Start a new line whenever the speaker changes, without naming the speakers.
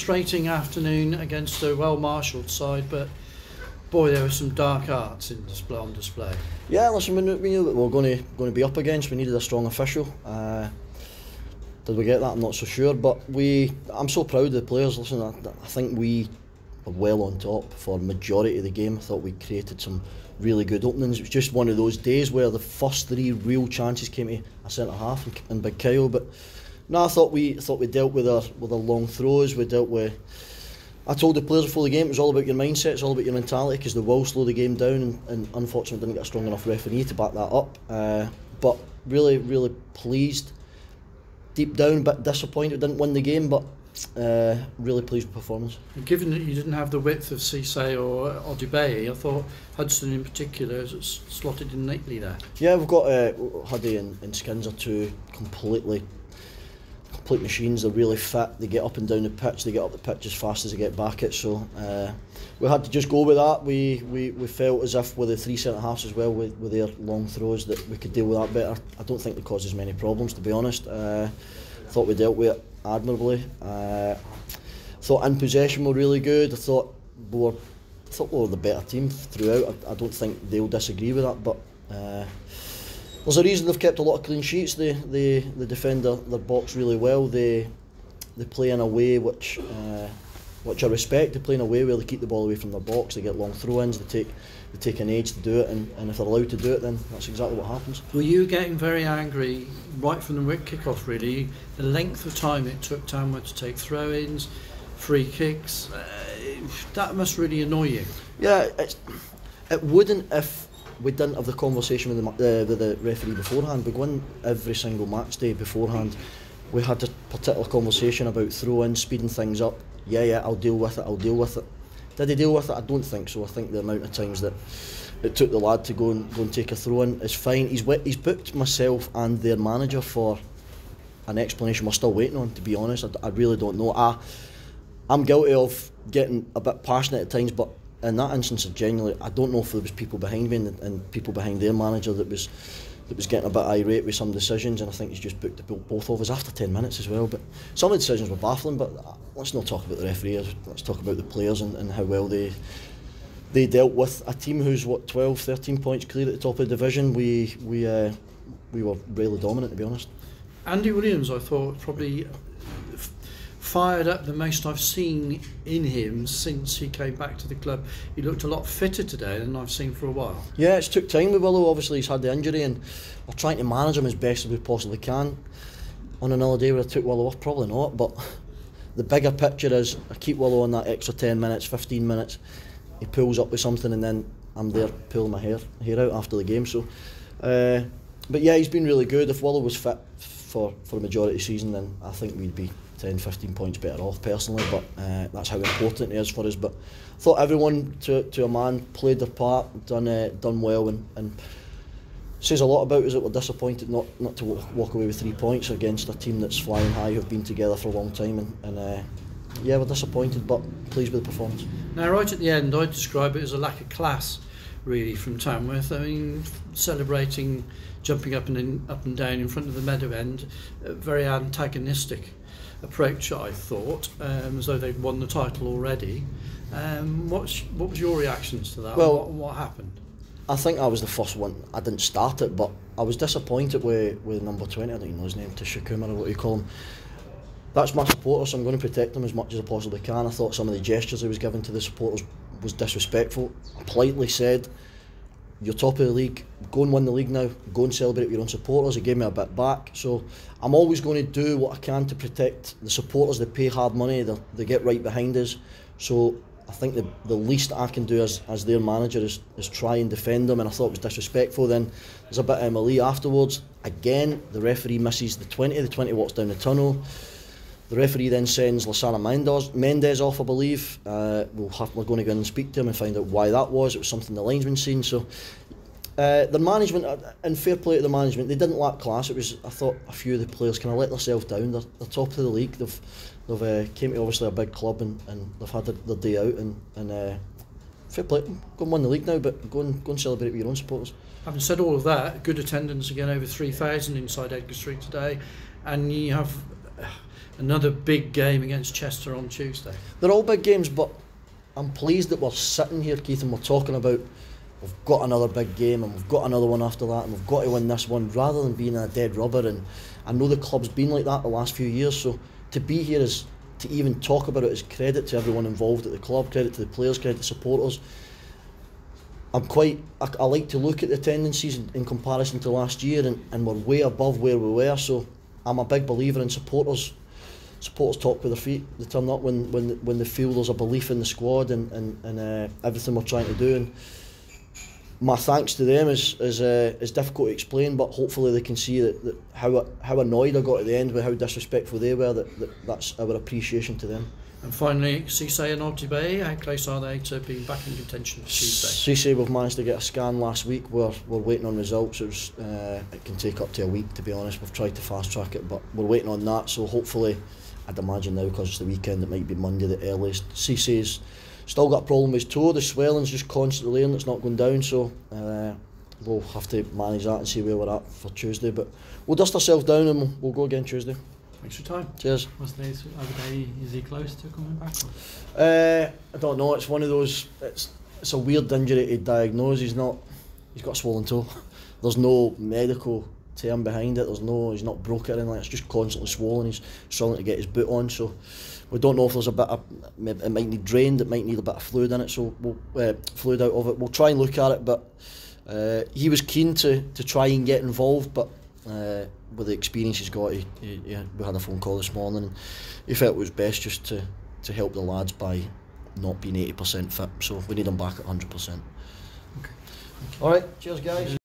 frustrating afternoon against a well-marshalled side, but boy, there were some dark arts on display.
Yeah, listen, we knew what we were going to be up against. We needed a strong official. Did we get that? I'm not so sure, but I'm so proud of the players. Listen, I think we were well on top for the majority of the game. I thought we created some really good openings. It was just one of those days where the first 3 real chances came to a centre half and Big Kyle. But no, I thought we dealt with our long throws. We dealt with. I told the players before the game it was all about your mindset, it's all about your mentality, because they will slow the game down, and unfortunately didn't get a strong enough referee to back that up. But really, really pleased. Deep down, a bit disappointed didn't win the game, but really pleased with performance.
Given that you didn't have the width of Cisse or Odubey, I thought Hudson in particular slotted in neatly there.
Yeah, we've got Huddy and Skins are two complete machines. They're really fit, they get up and down the pitch, they get up the pitch as fast as they get back it, so we had to just go with that. We felt as if with the 3 centre halves as well, with their long throws, that we could deal with that better. I don't think they caused as many problems, to be honest. Thought we dealt with it admirably. Thought in possession were really good. I thought we were the better team throughout. I don't think they'll disagree with that, but there's a reason they've kept a lot of clean sheets. They defend their box really well. They play in a way which I respect. They play in a way where they keep the ball away from their box. They get long throw-ins. They take an age to do it, and if they're allowed to do it, then that's exactly what happens.
Were you getting very angry right from the kick-off? Really, the length of time it took Tamworth to take throw-ins, free kicks. That must really annoy you.
Yeah, it wouldn't if we didn't have the conversation with the referee beforehand. We go in every single match day beforehand. We had a particular conversation about throw-ins, speeding things up. Yeah, I'll deal with it. Did he deal with it? I don't think so. I think the amount of times that it took the lad to go and take a throw-in is fine. He's booked myself and their manager for an explanation we're still waiting on, to be honest. I really don't know. I'm guilty of getting a bit passionate at times, but in that instance, I don't know if there was people behind me and people behind their manager that was getting a bit irate with some decisions, and I think he's just booked both of us after 10 minutes as well. But some of the decisions were baffling, but let's not talk about the referees, let's talk about the players and how well they dealt with a team who's 12, 13 points clear at the top of the division. We were really dominant, to be honest.
Andy Williams, I thought, probably fired up the most I've seen in him since he came back to the club. He looked a lot fitter today than I've seen for a while. Yeah,
it's took time with Willow. Obviously he's had the injury, and we're trying to manage him as best as we possibly can. On another day where I took Willow off, probably not, but the bigger picture is I keep Willow on that extra 10 minutes, 15 minutes. He pulls up with something, and then I'm there pulling my hair out after the game. So but yeah, he's been really good. If Willow was fit for the majority of the season, then I think we'd be 10, 15 points better off personally, but that's how important it is for us. But I thought everyone to a man played their part, done well, and says a lot about us that we're disappointed not to walk away with 3 points against a team that's flying high, who've been together for a long time, and yeah, we're disappointed but pleased with the performance.
Now right at the end, I'd describe it as a lack of class really from Tamworth. I mean, celebrating, jumping up and down in front of the meadow end, very antagonistic approach, I thought, as though they'd won the title already. What was your reactions to that?
Well,
what happened?
I think I was the first one. I didn't start it, but I was disappointed with number 20. I don't even know his name, Tashikuma or what you call him. That's my supporter, so I'm going to protect him as much as I possibly can. I thought some of the gestures he was giving to the supporters was disrespectful. I politely said, you're top of the league, go and win the league now, go and celebrate with your own supporters. He gave me a bit back, so I'm always going to do what I can to protect the supporters. They pay hard money, they get right behind us, so I think the least I can do as their manager is try and defend them, and I thought it was disrespectful. Then there's a bit of Emily afterwards. Again, the referee misses the 20 walks down the tunnel. The referee then sends Lasana Mendes off, I believe. We're going to go in and speak to him and find out why that was. It was something the linesman seen. So the management, and fair play to the management, they didn't lack class. It was, I thought, a few of the players kind of let themselves down. They're top of the league. They've came to obviously a big club, and they've had their day out. And fair play, go and win the league now, but go and celebrate with your own supporters.
Having said all of that, good attendance again, over 3,000 inside Edgar Street today, and you have another big game against Chester on Tuesday.
They're all big games, but I'm pleased that we're sitting here, Keith, and we're talking about we've got another big game and we've got another one after that and we've got to win this one, rather than being a dead rubber. And I know the club's been like that the last few years, so to be here is to even talk about it is credit to everyone involved at the club, credit to the players, credit to supporters. I like to look at the tendencies in comparison to last year, and we're way above where we were, so I'm a big believer in supporters talk with their feet. They turn up when they feel there's a belief in the squad and everything we're trying to do. And my thanks to them is difficult to explain, but hopefully they can see that how annoyed I got at the end with how disrespectful they were. That's our appreciation to them.
And finally, Cisse and Otibe, how close are they to being back in contention for Tuesday?
Cisse, we've managed to get a scan last week. We're waiting on results. It can take up to a week, to be honest. We've tried to fast track it, but we're waiting on that. So hopefully, I'd imagine now, because it's the weekend, it might be Monday the earliest. Cisse's still got a problem with his toe. The swelling's just constantly in. It's not going down. So we'll have to manage that and see where we're at for Tuesday. But we'll dust ourselves down and we'll go again Tuesday.
Thanks for your time.
Cheers.
Was the other day, is he close to coming back?
I don't know. It's one of those. It's a weird injury to diagnose. He's got a swollen toe. There's no medical term behind it. He's not broke it or anything. It's just constantly swollen. He's struggling to get his boot on. So we don't know if there's a bit of. It might need drained. It might need a bit of fluid in it. So we'll fluid out of it. We'll try and look at it. But he was keen to try and get involved, but. With the experience he's got, we had a phone call this morning and he felt it was best just to help the lads by not being 80% fit, so we need him back at 100%.
Okay.
Alright, cheers guys.